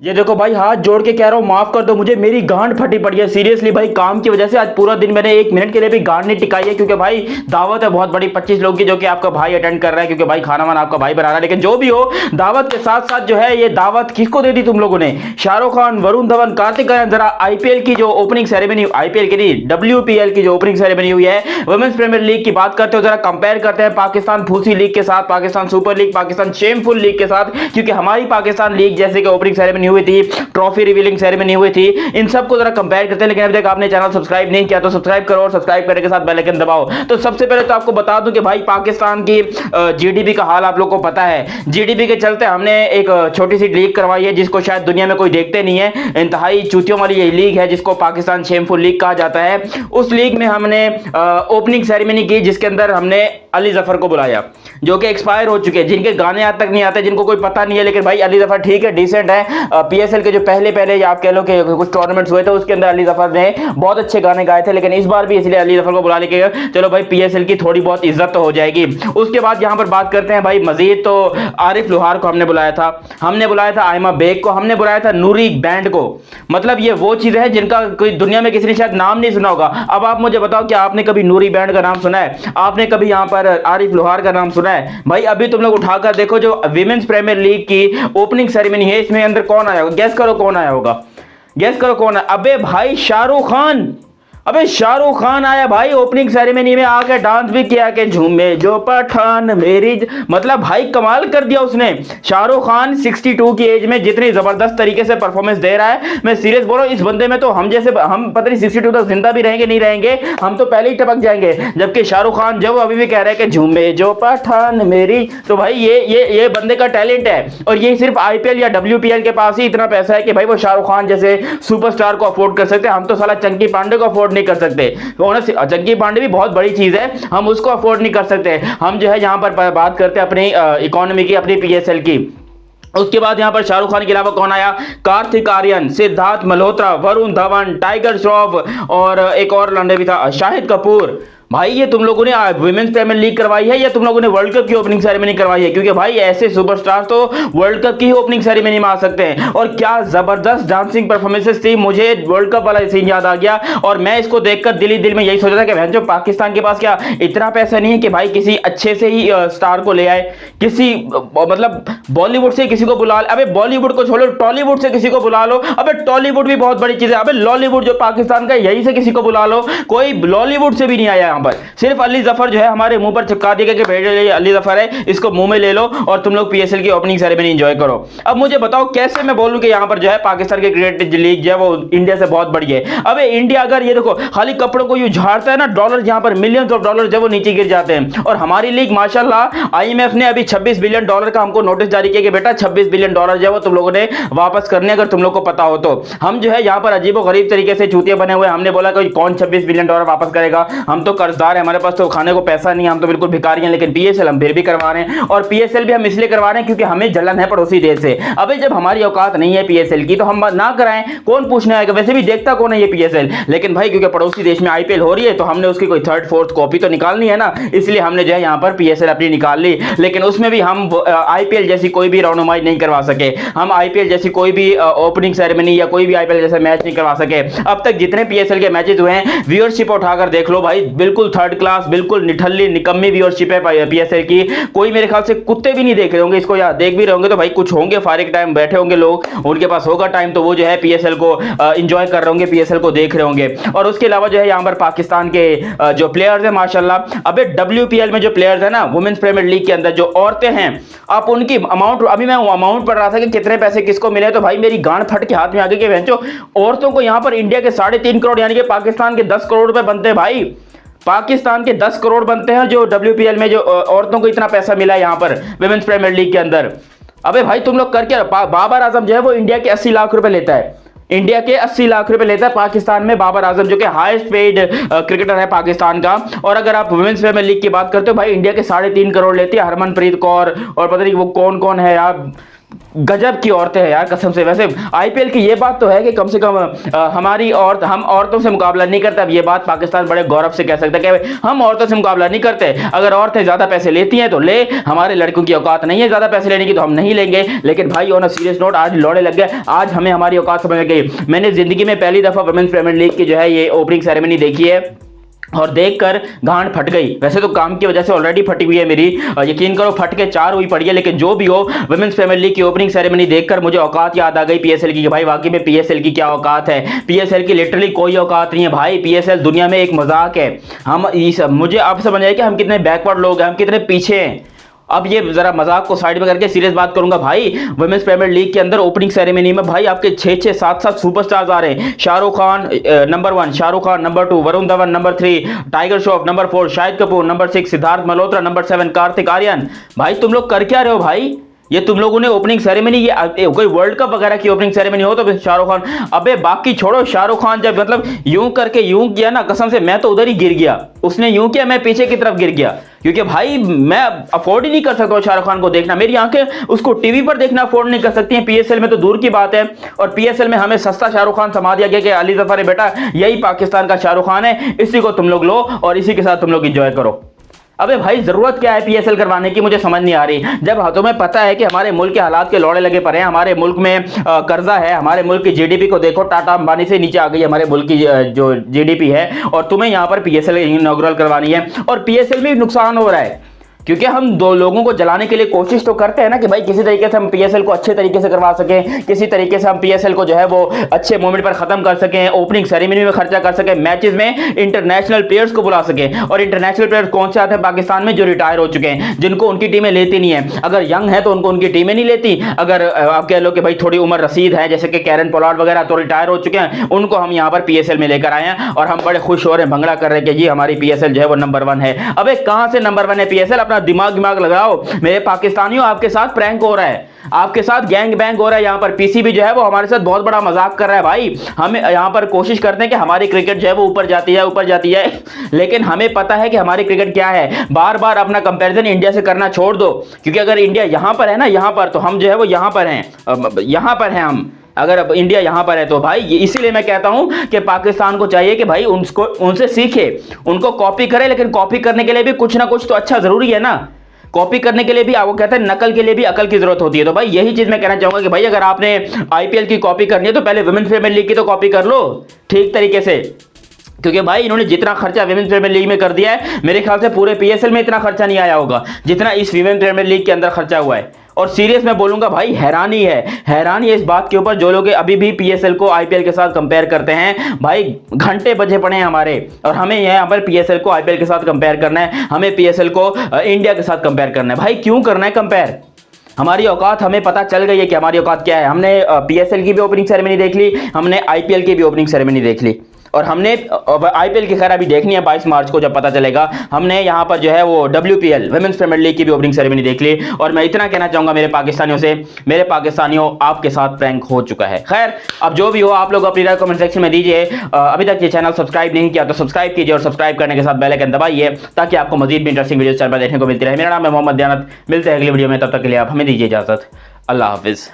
ये देखो भाई, हाथ जोड़ के कह रहा हूँ, माफ कर दो मुझे, मेरी गांड फटी पड़ी है सीरियसली भाई। काम की वजह से आज पूरा दिन मैंने 1 मिनट के लिए भी गांड नहीं टिकाई है, क्योंकि भाई दावत है बहुत बड़ी 25 लोग की, जो कि आपका भाई अटेंड कर रहा है, क्योंकि भाई खाना वाना आपका भाई बना रहा है। लेकिन जो भी हो, दावत के साथ साथ जो है, ये दावत किसको दे दी तुम लोगों ने? शाहरुख खान, वरुण धवन, कार्तिक आर्यन। जरा आईपीएल की जो ओपनिंग सेरेमनी, आईपीएल की नहीं, WPL की जो ओपनिंग सेरेमनी हुई है, वुमेन्स प्रीमियर लीग की बात करते हो, जरा कंपेयर करते हैं पाकिस्तान फूसी लीग के साथ, Pakistan super league, Pakistan shameful league के साथ। क्योंकि हमारी पाकिस्तान लीग जैसे कि ओपनिंग सेरेमनी हुई थी, ट्रॉफी रिवीलिंग सेरेमनी हुई थी, इन सबको जरा कंपेयर करते हैं। लेकिन अभी तक आपने चैनल सब्सक्राइब नहीं किया तो सब्सक्राइब करो, और सब्सक्राइब करने के साथ बेल आइकन दबाओ। तो सबसे पहले तो आपको बता दूं कि भाई पाकिस्तान की जीडीपी का हाल आप लोगों को पता है। जीडीपी के चलते हमने एक छोटी सी लीग करवाई है, जिसको शायद दुनिया में कोई देखते नहीं है। इंतहाई चूतियों वाली ये लीग है, जिसको पाकिस्तान शेमफुल लीग कहा जाता है। उस लीग में हमने ओपनिंग सेरेमनी की, जिसके अंदर हमने अली जफर को बुलाया, जो कि एक्सपायर हो चुके हैं, जिनके गाने आज तक नहीं आते, जिनको कोई पता नहीं है। लेकिन भाई अली जफर ठीक है, डिसेंट है। पीएसएल के जो पहले आप कह लो कि कुछ टूर्नामेंट्स हुए थे, उसके अंदर अली जफर ने बहुत अच्छे गाने गाए थे। लेकिन इस बार भी इसलिए अली जफर को बुला लेके चलो भाई, पीएसएल की थोड़ी बहुत इज्जत तो हो जाएगी। उसके बाद यहां पर बात करते हैं भाई मजीद, तो आरिफ लोहार को हमने बुलाया था, हमने बुलाया था आयमा बेग को, हमने बुलाया था नूरी बैंड को। मतलब ये वो चीजें हैं जिनका कोई दुनिया में किसी ने शायद नाम नहीं सुना होगा। अब आप मुझे बताओ कि आपने कभी नूरी बैंड का नाम सुना है? आपने कभी यहां पर आरिफ लोहार का नाम सुना है? भाई अभी तुम लोग उठाकर देखो, जो विमेंस प्रीमियर लीग की ओपनिंग सेरेमनी है, इसमें अंदर कौन आया होगा? गैस करो कौन आया होगा, गैस करो कौन है? अबे भाई शाहरुख खान। अबे शाहरुख खान आया भाई ओपनिंग सेरेमनी में, आके डांस भी किया कि झूमे जो पठान मेरी मतलब भाई कमाल कर दिया उसने। शाहरुख खान 62 की एज में जितनी जबरदस्त तरीके से परफॉर्मेंस दे रहा है, मैं सीरियस बोल रहा हूं, इस बंदे में तो हम जैसे, हम पता नहीं 62 तक जिंदा भी रहेंगे नहीं रहेंगे, हम तो पहले ही टपक जाएंगे। जबकि शाहरुख खान जब अभी भी कह रहे हैं कि झूमे जो पठान मेरी, तो भाई ये बंदे का टैलेंट है। और ये सिर्फ आईपीएल या WPL के पास ही इतना पैसा है कि भाई वो शाहरुख खान जैसे सुपरस्टार को अफोर्ड कर सकते हैं। हम तो साला चंकी पांडे को अफोर्ड नहीं कर सकते। चंकी पांडे भी बहुत बड़ी चीज है, हम उसको अफोर्ड नहीं कर सकते। हम जो है यहां पर बात करते हैं अपनी इकोनॉमी की, अपनी पीएसएल की। उसके बाद यहां पर शाहरुख खान के अलावा कौन आया? कार्तिक आर्यन, सिद्धार्थ मल्होत्रा, वरुण धवन, टाइगर श्रॉफ, और एक और लंडे भी था, शाहिद कपूर। भाई ये तुम लोगों ने वुमेन्स प्रीमियर लीग करवाई है या तुम लोगों ने वर्ल्ड कप की ओपनिंग सेरेमनी करवाई है? क्योंकि भाई ऐसे सुपरस्टार तो वर्ल्ड कप की ही ओपनिंग सेरेमनी में आ सकते हैं। और क्या जबरदस्त डांसिंग परफॉर्मेंसेस थी, मुझे वर्ल्ड कप वाला सीन याद आ गया। और मैं इसको देखकर दिल ही दिल में यही सोचा था कि जो पाकिस्तान के पास क्या इतना पैसा नहीं है कि भाई किसी अच्छे से ही स्टार को ले आए, किसी मतलब बॉलीवुड से किसी को बुला। अबे बॉलीवुड को छोड़ो, टॉलीवुड से किसी को बुला लो। अबे टॉलीवुड भी बहुत बड़ी चीज है। अबे लॉलीवुड जो पाकिस्तान का, यही से किसी को बुला लो। कोई लॉलीवुड से भी नहीं आया, सिर्फ अली जफर जो है हमारे मुंह पर चिपका दिया कि भेजे अली जफर है, इसको मुंह में ले लो और तुम लोग पीएसएल की ओपनिंग सेरेमनी एंजॉय करो। अब मुझे बताओ कैसे मैं बोलूं कि यहां पर जो है पाकिस्तान की क्रिकेट लीग जो है वो इंडिया से बहुत बड़ी है। अबे इंडिया अगर ये देखो खाली कपड़ों को यूं झाड़ता है ना, डॉलर जहां पर मिलियंस ऑफ डॉलर जो वो नीचे गिर जाते हैं। और हमारी लीग माशाल्लाह आईएमएफ ने अभी 26 बिलियन डॉलर का हमको नोटिस जारी किया कि बेटा 26 बिलियन डॉलर जो है वो तुम लोगों ने वापस करने, अगर तुम लोग को पता हो तो। हम जो है यहां पर अजीबो गरीब तरीके से चूतिया बने हुए, हमने बोला कि कौन 26 बिलियन डॉलर वापस करेगा, हम तो कर्जदार है, हमारे पास तो खाने को पैसा नहीं है, हम तो बिल्कुल भिखारी हैं। लेकिन पीएसएल हम फिर भी करवा रहे हैं, और पीएसएल भी हम इसलिए करवा रहे हैं क्योंकि हमें जलन है पड़ोसी देश से। अबे जब हमारी औकात नहीं है पीएसएल की तो हम ना कराएं, कौन पूछने आएगा? वैसे भी देखता कौन है ये पीएसएल। लेकिन भाई क्योंकि पड़ोसी देश में आईपीएल हो रही है तो हमने उसकी कोई थर्ड फोर्थ कॉपी तो निकालनी है ना, इसलिए हमने जो है यहाँ पर पीएसएल अपनी निकाल ली। लेकिन उसमें भी हम आईपीएल जैसी कोई भी रौनुमाई नहीं करवा सके, हम आईपीएल जैसी कोई भी ओपनिंग सेरेमनी या कोई भी आईपीएल जैसा मैच नहीं करवा सके। अब तक जितने पीएसएल के मैचेस हुए हैं, व्यूअरशिप उठाकर देख लो भाई, बिल्कुल थर्ड क्लास, बिल्कुल निठल्ली निकम्मी व्यूअरशिप है पीएसएल की। कोई मेरे ख्याल से कुत्ते भी नहीं देख रहे होंगे इसको, या देख भी रहे होंगे तो भाई कुछ होंगे फारिग टाइम बैठे होंगे लोग, उनके पास होगा टाइम, तो वो जो है पीएसएल को एंजॉय कर रहे होंगे, पीएसएल को देख रहे होंगे। और उसके अलावा जो है यहाँ पर पाकिस्तान के जो प्लेयर्स हैं माशाल्लाह, अबे WPL में जो प्लेयर्स है ना, वुमेन्स प्रीमियर लीग के अंदर जो औरतें हैं, आप उनकी अमाउंट, अभी मैं अमाउंट पढ़ रहा था कि कितने पैसे किसको मिले, तो भाई मेरी गांड फट के हाथ में आ गई कि बहनचोद औरतों को यहाँ पर इंडिया के 3.5 करोड़ यानी कि पाकिस्तान के 10 करोड़ रुपए बनते हैं भाई। पाकिस्तान के 10 करोड़ बनते हैं जो WPL में जो औरतों को इतना पैसा मिला है यहाँ पर विमेंस प्रीमियर लीग के अंदर। अबे भाई तुम लोग करके, बाबर आजम जो है वो इंडिया के 80 लाख रुपए लेता है, इंडिया के 80 लाख रुपए लेता है पाकिस्तान में बाबर आजम, जो कि हाईएस्ट पेड क्रिकेटर है पाकिस्तान का। और अगर आप वुमेन्स प्रीमियर लीग की बात करते हो, भाई इंडिया के 3.5 करोड़ लेती है हरमनप्रीत कौर, और पता नहीं वो कौन कौन है यार, गजब की औरतें हैं यार कसम से। वैसे आईपीएल की ये बात तो है कि कम से कम हमारी औरत, हम औरतों से मुकाबला नहीं करता। अब ये बात पाकिस्तान बड़े गौरव से कह सकता है कि हम औरतों से मुकाबला नहीं करते। अगर औरतें ज्यादा पैसे लेती हैं तो ले, हमारे लड़कों की औकात नहीं है ज्यादा पैसे लेने की तो हम नहीं लेंगे। लेकिन भाई ऑन अ सीरियस नोट आज लौड़े लग गए, आज हमें हमारी औकात समझ गई। मैंने जिंदगी में पहली दफा वुमेन्स प्रीमियर लीग की जो है ये ओपनिंग सेरेमनी देखी है और देखकर गांड फट गई। वैसे तो काम की वजह से ऑलरेडी फटी हुई है मेरी, यकीन करो फट के 4 हुई पड़ी है। लेकिन जो भी हो, वुमेन्स प्रीमियर लीग की ओपनिंग सेरेमनी देखकर मुझे औकात याद आ गई पीएसएल की, कि भाई वाकई में पीएसएल की क्या औकात है। पीएसएल की लिटरली कोई औकात नहीं है भाई। पीएसएल दुनिया में एक मजाक है। हम मुझे आप समझ आए कि हम कितने बैकवर्ड लोग हैं, हम कितने पीछे हैं। अब ये जरा मजाक को साइड में करके सीरियस बात करूंगा भाई। वुमेन्स प्रीमियर लीग के अंदर ओपनिंग सेरेमनी में भाई आपके 6-6 7-7 सुपरस्टार्स आ रहे हैं। Shahrukh Khan number 1, Shahrukh Khan number 2, Varun Dhawan number 3, Tiger Shroff number 4, Shahid Kapoor number 6, Siddharth Malhotra number 7, Kartik Aaryan. भाई तुम लोग कर क्या रहे हो भाई? ये तुम लोगों ने ओपनिंग सेरेमनी, ये कोई वर्ल्ड कप वगैरह की ओपनिंग सेरेमनी हो तो शाहरुख खान, अबे बाकी छोड़ो, शाहरुख खान जब मतलब यूं करके यूं किया ना, कसम से मैं तो उधर ही गिर गया। उसने यूं किया, मैं पीछे की तरफ गिर गया, क्योंकि भाई मैं अफोर्ड ही नहीं कर सकता शाहरुख खान को देखना। मेरी आंखें उसको टीवी पर देखना अफोर्ड नहीं कर सकती हैं, पीएसएल में तो दूर की बात है। और पीएसएल में हमें सस्ता शाहरुख खान समा दिया गया कि अली जफर है बेटा, यही पाकिस्तान का शाहरुख खान है, इसी को तुम लोग लो और इसी के साथ तुम लोग एंजॉय करो। अबे भाई जरूरत क्या है पीएसएल करवाने की, मुझे समझ नहीं आ रही। जब तुम्हें पता है कि हमारे मुल्क के हालात के लौड़े लगे पड़े हैं, हमारे मुल्क में कर्जा है, हमारे मुल्क की जीडीपी को देखो, टाटा अंबानी से नीचे आ गई हमारे मुल्क की जो जीडीपी है, और तुम्हें यहां पर पीएसएल इनॉग्रल करवानी है। और पीएसएल में नुकसान हो रहा है, क्योंकि हम दो लोगों को जलाने के लिए कोशिश तो करते हैं ना कि भाई किसी तरीके से हम पीएसएल को अच्छे तरीके से करवा सकें, किसी तरीके से हम पीएसएल को जो है वो अच्छे मोमेंट पर खत्म कर सकें, ओपनिंग सेरेमनी में खर्चा कर सकें, मैचेस में इंटरनेशनल प्लेयर्स को बुला सकें। और इंटरनेशनल प्लेयर्स कौन से आते हैं पाकिस्तान में? जो रिटायर हो चुके हैं, जिनको उनकी टीमें लेती नहीं है। अगर यंग है तो उनको उनकी टीमें नहीं लेती। अगर आप कह लो कि भाई थोड़ी उम्र रसीद है, जैसे कि कैरन पोलार्ड वगैरह तो रिटायर हो चुके हैं, उनको हम यहाँ पर पीएसएल में लेकर आए हैं और हम बड़े खुश हो रहे हैं, भंगड़ा कर रहे हैं कि जी हमारी पीएसएल जो है वो नंबर 1 है। अबे कहां से नंबर 1 है पीएसएल? अपना दिमाग लगाओ मेरे पाकिस्तानियों, आपके साथ प्रैंक हो रहा है, आपके साथ गैंग बैंग हो रहा है। यहां पर पीसीबी जो है वो हमारे साथ बहुत बड़ा मजाक कर रहा है भाई। हम यहां पर कोशिश करते हैं कि हमारी क्रिकेट जो है वो ऊपर जाती है, लेकिन हमें पता है कि हमारी क्रिकेट क्या है। बार बार अपना कंपैरिजन इंडिया से करना छोड़ दो, क्योंकि अगर इंडिया यहां पर है ना, यहां पर, तो हम जो है वो यहां पर हैं हम। अगर अब इंडिया यहां पर है तो भाई इसीलिए मैं कहता हूं कि पाकिस्तान को चाहिए कि भाई उनसे सीखे, उनको कॉपी करे, लेकिन कॉपी करने के लिए भी कुछ ना कुछ तो अच्छा जरूरी है ना। कॉपी करने के लिए भी वो कहते हैं नकल के लिए भी अकल की जरूरत होती है। तो भाई यही चीज मैं कहना चाहूंगा कि भाई अगर आपने आईपीएल की कॉपी करनी है तो पहले वुमेन्स प्रीमियर लीग की तो कॉपी कर लो ठीक तरीके से, क्योंकि भाई इन्होंने जितना खर्चा वुमेन्स प्रीमियर लीग में कर दिया है, मेरे ख्याल से पूरे पीएसएल में इतना खर्चा नहीं आया होगा जितना इस वुमेन्स प्रीमियर लीग के अंदर खर्चा हुआ है। और सीरियस मैं बोलूंगा भाई, हैरानी है इस बात के ऊपर, जो लोग अभी भी पीएसएल को आईपीएल के साथ कंपेयर करते हैं। भाई घंटे बजे पड़े हैं हमारे, और हमें यहाँ पर पीएसएल को आईपीएल के साथ कंपेयर करना है, हमें पीएसएल को इंडिया के साथ कंपेयर करना है। भाई क्यों करना है कंपेयर? हमारी औकात हमें पता चल गई है कि हमारी औकात क्या है। हमने पीएसएल की भी ओपनिंग सेरेमनी देख ली, हमने आईपीएल की भी ओपनिंग सेरेमनी देख ली, और हमने आईपीएल की खैर अभी देखनी है 22 मार्च को जब पता चलेगा। हमने यहाँ पर जो है वो WPL वुमेन्स प्रीमियर लीग की भी ओपनिंग सेरेमनी देख ली। और मैं इतना कहना चाहूंगा मेरे पाकिस्तानियों से, मेरे पाकिस्तानियों आपके साथ प्रैंक हो चुका है। खैर अब जो भी हो, आप लोग अपनी राय कमेंट सेक्शन में दीजिए। अभी तक ये चैनल सब्सक्राइब नहीं किया तो सब्सक्राइब कीजिए, और सब्सक्राइब करने के साथ बेल आइकन दबाइए ताकि आपको मजीद भी इंटरेस्टिंग वीडियो चैनल पर देखने को मिलती रहे। मेरा नाम है मोहम्मद दयानत, मिलते हैं अगली वीडियो में, तब तक के लिए आप हमें दीजिए इजाजत। अल्लाह हाफिज।